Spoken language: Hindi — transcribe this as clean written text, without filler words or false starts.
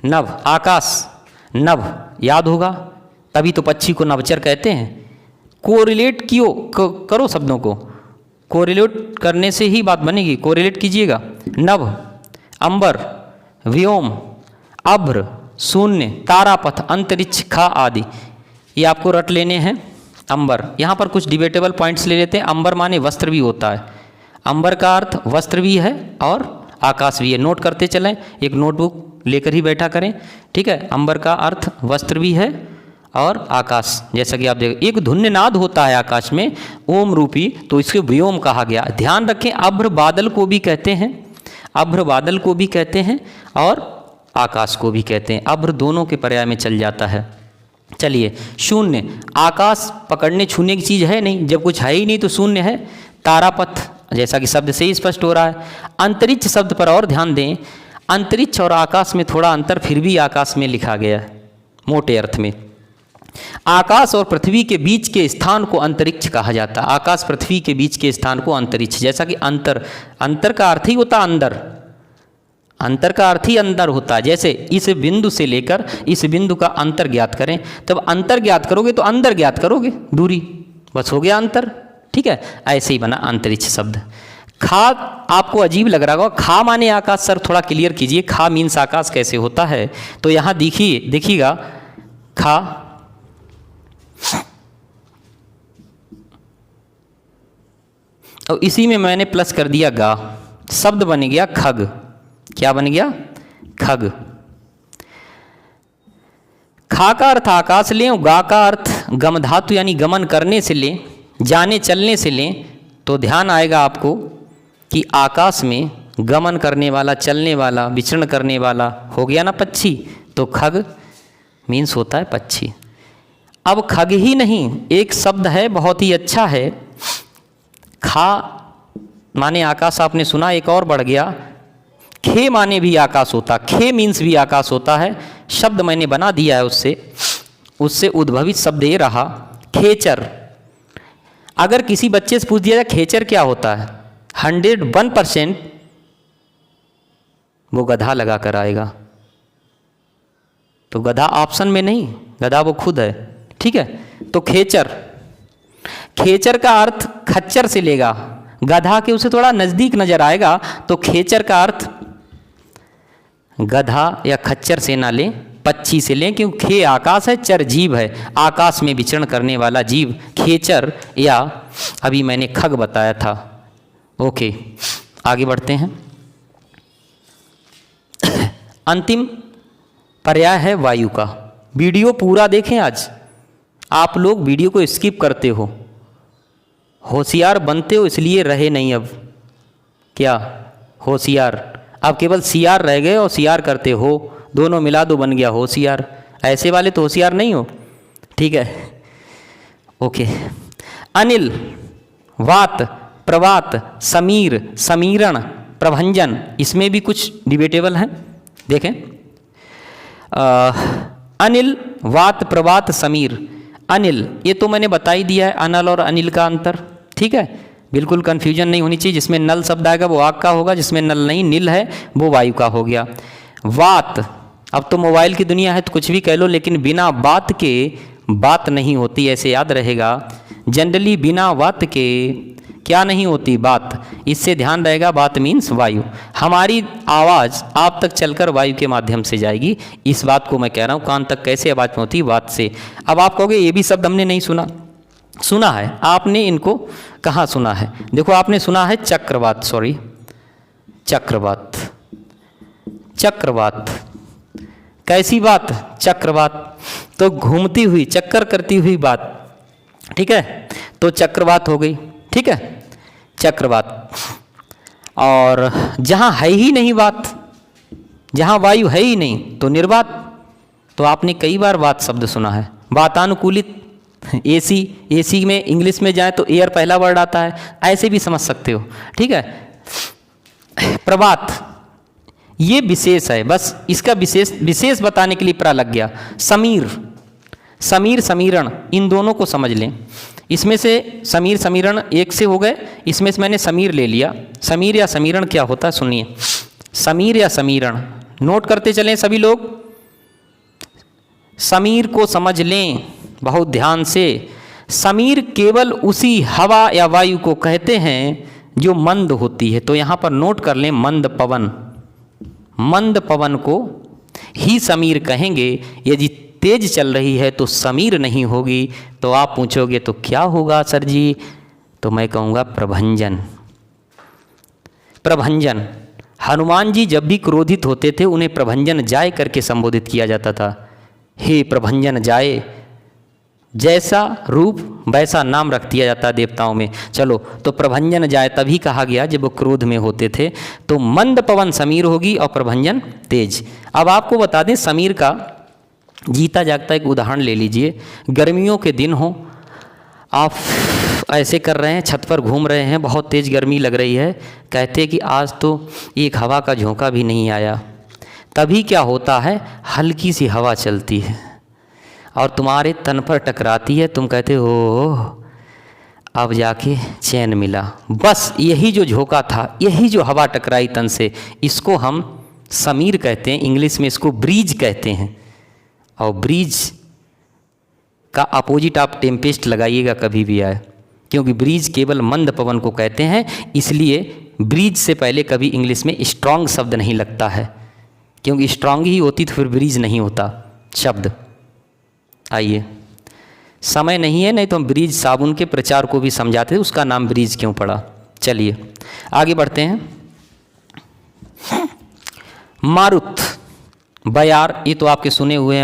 नभ, आकाश, नभ याद होगा, तभी तो पक्षी को नभचर कहते हैं। कोरिलेट करो शब्दों को, कोरिलेट करने से ही बात बनेगी। कोरिलेट कीजिएगा। नभ, अंबर, व्योम, अभ्र, शून्य, तारापथ, अंतरिक्ष, खा आदि, ये आपको रट लेने हैं। अंबर, यहाँ पर कुछ डिबेटेबल पॉइंट्स ले लेते हैं। अंबर माने वस्त्र भी होता है, अंबर का अर्थ वस्त्र भी है और आकाश भी है। नोट करते चलें, एक नोटबुक लेकर ही बैठा करें, ठीक है। अंबर का अर्थ वस्त्र भी है और आकाश, जैसा कि आप देखें एक धुन्यनाद होता है आकाश में ओम रूपी, तो इसके व्योम कहा गया। ध्यान रखें, अभ्र बादल को भी कहते हैं, अभ्र बादल को भी कहते हैं और आकाश को भी कहते हैं। अभ्र दोनों के पर्याय में चल जाता है। चलिए, शून्य, आकाश पकड़ने छूने की चीज़ है नहीं, जब कुछ है ही नहीं तो शून्य है। तारापथ, जैसा कि शब्द से ही स्पष्ट हो रहा है। अंतरिक्ष शब्द पर और ध्यान दें, अंतरिक्ष और आकाश में थोड़ा अंतर फिर भी आकाश में लिखा गया है मोटे अर्थ में। आकाश और पृथ्वी के बीच के स्थान को अंतरिक्ष कहा जाता है। आकाश पृथ्वी के बीच के स्थान को अंतरिक्ष, जैसा कि अंतर, अंतर का अर्थ ही होता है अंदर, अंतर का अर्थ ही अंदर होता है। जैसे इस बिंदु से लेकर इस बिंदु का अंतर ज्ञात करें, तब अंतर ज्ञात करोगे तो अंदर ज्ञात करोगे दूरी, बस हो गया अंतर, ठीक है। ऐसे ही बना अंतरिक्ष शब्द। खा आपको अजीब लग रहा होगा, खा माने आकाश। सर थोड़ा क्लियर कीजिए, खा मीन्स आकाश कैसे होता है? तो यहाँ देखिएगा, खा और इसी में मैंने प्लस कर दिया गा, शब्द बन गया खग। क्या बन गया? खग। खा का अर्थ आकाश लें और गा का अर्थ गम धातु यानी गमन करने से लें, जाने चलने से लें, तो ध्यान आएगा आपको कि आकाश में गमन करने वाला, चलने वाला, विचरण करने वाला हो गया ना पक्षी, तो खग मीन्स होता है पक्षी। अब खग ही नहीं, एक शब्द है बहुत ही अच्छा है, खा माने आकाश आपने सुना, एक और बढ़ गया, खे माने भी आकाश होता, खे मीन्स भी आकाश होता है। शब्द मैंने बना दिया है उससे उद्भवित शब्द ये रहा खेचर। अगर किसी बच्चे से पूछ दिया जाए खेचर क्या होता है, 101% वो गधा लगा कर आएगा। तो गधा ऑप्शन में नहीं, गधा वो खुद है, ठीक है। तो खेचर, खेचर का अर्थ खच्चर से लेगा, गधा के उसे थोड़ा नज़दीक नजर आएगा, तो खेचर का अर्थ गधा या खच्चर से ना लें, पक्षी से लें, क्योंकि खे आकाश है, चर जीव है, आकाश में विचरण करने वाला जीव खेचर, या अभी मैंने खग बताया था। ओके, आगे बढ़ते हैं। अंतिम पर्याय है वायु का। वीडियो पूरा देखें। आज आप लोग वीडियो को स्किप करते हो, होशियार बनते हो इसलिए रहे नहीं। अब क्या होशियार, अब केवल सीआर रह गए और सीआर करते हो, दोनों मिला दो बन गया होशियार। ऐसे वाले तो होशियार नहीं हो, ठीक है। ओके, अनिल, वात, प्रवात, समीर, समीरण, प्रभंजन, इसमें भी कुछ डिबेटेबल हैं, देखें। अनिल, वात, प्रवात, समीर। अनिल, ये तो मैंने बता ही दिया है, अनल और अनिल का अंतर, ठीक है। बिल्कुल कन्फ्यूजन नहीं होनी चाहिए, जिसमें नल शब्द आएगा वो आग का होगा, जिसमें नल नहीं नील है वो वायु का हो गया। वात, अब तो मोबाइल की दुनिया है तो कुछ भी कह लो, लेकिन बिना बात के बात नहीं होती, ऐसे याद रहेगा। जनरली बिना बात के क्या नहीं होती? बात। इससे ध्यान रहेगा, बात मीन्स वायु। हमारी आवाज़ आप तक चलकर वायु के माध्यम से जाएगी, इस बात को मैं कह रहा हूँ। कान तक कैसे आवाज़ पहुँचती? बात से। अब आप कहोगे ये भी शब्द हमने नहीं सुना। सुना है आपने, इनको कहाँ सुना है? देखो, आपने सुना है चक्रवात, सॉरी चक्रवात, चक्रवात कैसी बात? चक्रवात, तो घूमती हुई, चक्कर करती हुई बात, ठीक है, तो चक्रवात हो गई, ठीक है, चक्रवात। और जहाँ है ही नहीं बात, जहाँ वायु है ही नहीं, तो निर्वात। तो आपने कई बार वात शब्द सुना है। वातानुकूलित, एसी, एसी में इंग्लिश में जाए तो एयर पहला वर्ड आता है, ऐसे भी समझ सकते हो, ठीक है। प्रवात, ये विशेष है, बस इसका विशेष बताने के लिए प्रा लग गया। समीर, समीर, समीरण, इन दोनों को समझ लें। इसमें से समीर समीरण एक से हो गए, इसमें से मैंने समीर ले लिया। समीर या समीरण क्या होता है सुनिए। समीर या समीरण नोट करते चलें सभी लोग। समीर को समझ लें बहुत ध्यान से। समीर केवल उसी हवा या वायु को कहते हैं जो मंद होती है। तो यहाँ पर नोट कर लें, मंद पवन, मंद पवन को ही समीर कहेंगे। यदि तेज चल रही है तो समीर नहीं होगी। तो आप पूछोगे तो क्या होगा सर जी? तो मैं कहूँगा प्रभंजन। प्रभंजन, हनुमान जी जब भी क्रोधित होते थे उन्हें प्रभंजन जाय करके संबोधित किया जाता था। हे प्रभंजन जाय, जैसा रूप वैसा नाम रख दिया जाता है देवताओं में। चलो, तो प्रभंजन जाय तभी कहा गया जब वो क्रोध में होते थे। तो मंद पवन समीर होगी और प्रभंजन तेज। अब आपको बता दें, समीर का जीता जागता एक उदाहरण ले लीजिए। गर्मियों के दिन हो, आप ऐसे कर रहे हैं, छत पर घूम रहे हैं, बहुत तेज़ गर्मी लग रही है, कहते हैं कि आज तो एक हवा का झोंका भी नहीं आया। तभी क्या होता है, हल्की सी हवा चलती है और तुम्हारे तन पर टकराती है। तुम कहते हो अब जाके चैन मिला। बस यही जो झोंका था, यही जो हवा टकराई तन से, इसको हम समीर कहते हैं। इंग्लिश में इसको ब्रीज कहते हैं। और ब्रीज का अपोजिट आप टेम्पेस्ट लगाइएगा कभी भी आए, क्योंकि ब्रीज केवल मंद पवन को कहते हैं। इसलिए ब्रीज से पहले कभी इंग्लिश में स्ट्रांग शब्द नहीं लगता है, क्योंकि स्ट्रांग ही होती तो फिर ब्रीज नहीं होता शब्द। आइए, समय नहीं है, नहीं तो हम ब्रीज साबुन के प्रचार को भी समझाते, उसका नाम ब्रीज क्यों पड़ा। चलिए आगे बढ़ते हैं। मारुत, बयार, ये तो आपके सुने हुए हैं।